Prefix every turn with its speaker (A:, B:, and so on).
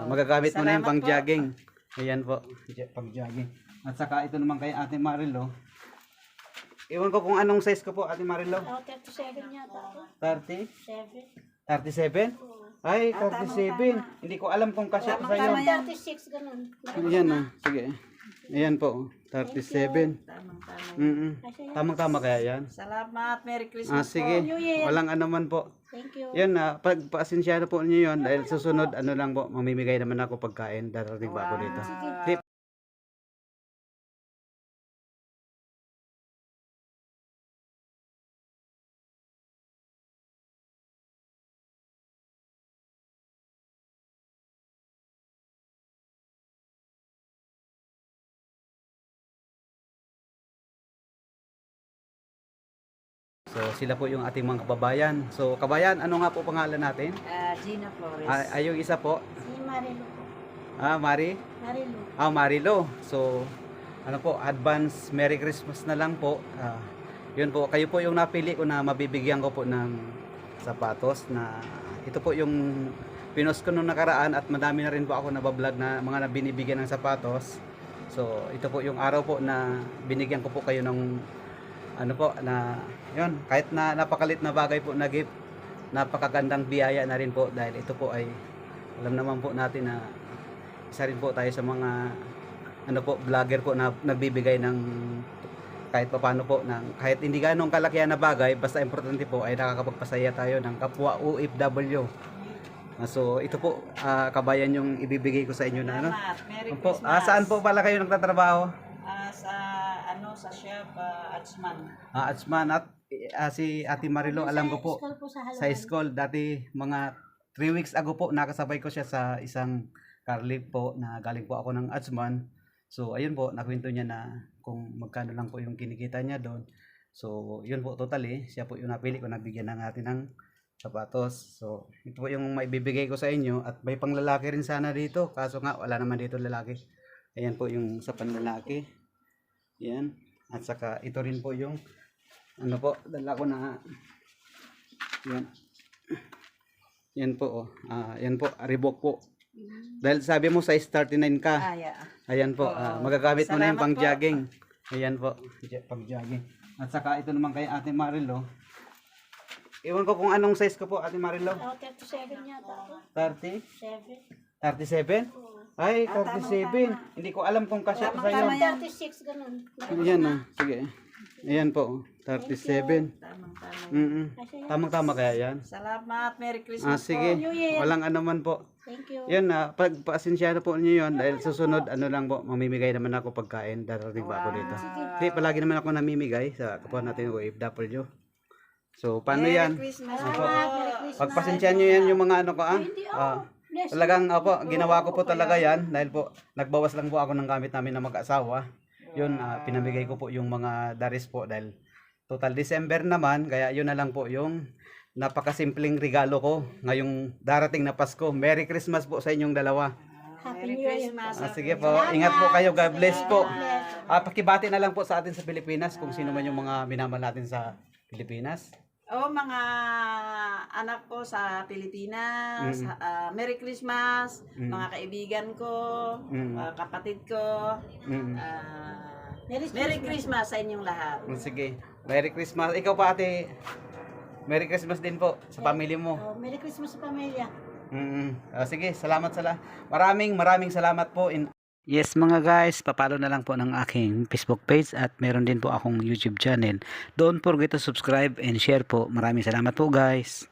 A: magagamit mo na yung
B: Salamat
A: pang
B: po.
A: jogging. Ayan po, pang jogging. At saka ito naman kay Ate Marilo. Iwan ko kung anong size ko po, Ate Marilo.
C: 37 yata ako.
A: 30?
C: 7.
A: 37? Ay, 37. Hindi ko alam kung kasya ko sa'yo.
B: Tama yan.
C: 36 ganun.
A: Ayan na, sige. Ayan po, 37.
B: Tamang-tama.
A: Tamang-tama kaya yan?
B: Salamat. Merry Christmas
A: Sige,
B: po.
A: walang anuman po.
C: Thank you.
A: Yan na, pagpaasensyado po niyo yun dahil susunod ano lang po, mamimigay naman ako pagkain, darating pa ako dito. Tip. So sila po yung ating mga kababayan. So kabayan, ano nga po pangalan natin?
B: Gina Flores.
A: Ay yung isa po,
C: Si Marilu po.
A: Mari?
C: Marilu.
A: Marilo. So ano po, advance Merry Christmas na lang po. Yun po, kayo po yung napili ko na mabibigyan ko po ng sapatos na ito po yung pinost ko nung nakaraan at madami na rin po ako nabablog na mga binibigyan ng sapatos. So ito po yung araw po na binigyan ko po kayo ng ano po na yun, kahit na napakalit na bagay po na gift, napakagandang biyaya na rin po dahil ito po ay alam naman po natin na isa rin po tayo sa mga ano po, vlogger po na nagbibigay ng kahit paano po ng kahit hindi ganong kalakihan na bagay, basta importante po ay nakakapagpasaya tayo ng kapwa OFW. So ito po kabayan yung ibibigay ko sa inyo na ano.
B: Salamat. Merry
A: Po,
B: Christmas.
A: saan po pala kayo nagtatrabaho?
B: Sa shop, Atsman.
A: Atsman at si Ate Marilo, alam ko po
C: School po sa
A: sa school dati mga 3 weeks ago po nakasabay ko siya sa isang car lift po na galing po ako ng Atsman. So ayun po, nakwento niya na kung magkano lang po yung kinikita niya doon. So yun po, totally siya po yung napili ko na bigyan na natin ng sapatos. So ito po yung maibibigay ko sa inyo at may panglalaki rin sana dito, kaso nga wala naman dito lalaki. Ayan po yung sa panlalaki. Yan. At saka ito rin po yung ano po, dala ko na yan. Yan po yan po, Reebok po. Dahil sabi mo size 39 ka.
B: Yeah.
A: Ayan po,
B: Oo.
A: magagamit mo na yung
B: Salamat
A: pang
B: po.
A: jogging. Ayan po, pang jogging. At saka ito naman kay Ate Marilo. Iwan ko kung anong size ko po, Ate Marilo.
C: 37 yata ako.
A: 30?
C: 7.
A: 37? Ay, 37. Hindi ko alam kung kasya ko sa'yo.
C: 36 ganun.
A: Ayan na, sige. Ayan po, 37.
B: Tamang-tama.
A: Tamang-tama kaya yan?
B: Salamat. Merry Christmas
A: Sige,
B: po.
A: walang anuman po.
C: Thank you.
A: Yan pagpaasensyado po niyo yun dahil susunod ano lang po, mamimigay naman ako pagkain, darating pa ako dito. Hindi, palagi naman ako namimigay sa kapwa natin OFW. So, paano yan?
B: Christmas
A: Opo.
B: po.
C: Merry Christmas.
A: Pagpasensyahan nyo yan yung mga ano ko
C: Hindi Bless
A: talagang ginawa ko po talaga yan dahil po nagbawas lang po ako ng gamit namin na mag-asawa. Yun, pinamigay ko po yung mga daris po dahil total December naman, kaya yun na lang po yung napakasimpleng regalo ko ngayong darating na Pasko. Merry Christmas po sa inyong dalawa.
C: Happy
B: Merry
C: New Year.
B: Christmas.
A: Sige po, ingat po kayo, God bless po. Pakibati na lang po sa atin sa Pilipinas kung sino man yung mga minamahal natin sa Pilipinas.
B: Mga anak ko sa Pilipinas, Merry Christmas, mga kaibigan ko, kapatid ko, Merry Christmas sa inyong lahat.
A: Sige, Merry Christmas. Ikaw pa ate, Merry Christmas din po sa pamilya mo.
C: Merry Christmas sa pamilya.
A: Sige, salamat sa lahat. Maraming salamat po. Yes mga guys, papalo na lang po ng aking Facebook page at meron din po akong YouTube channel. Don't forget to subscribe and share po. Maraming salamat po guys.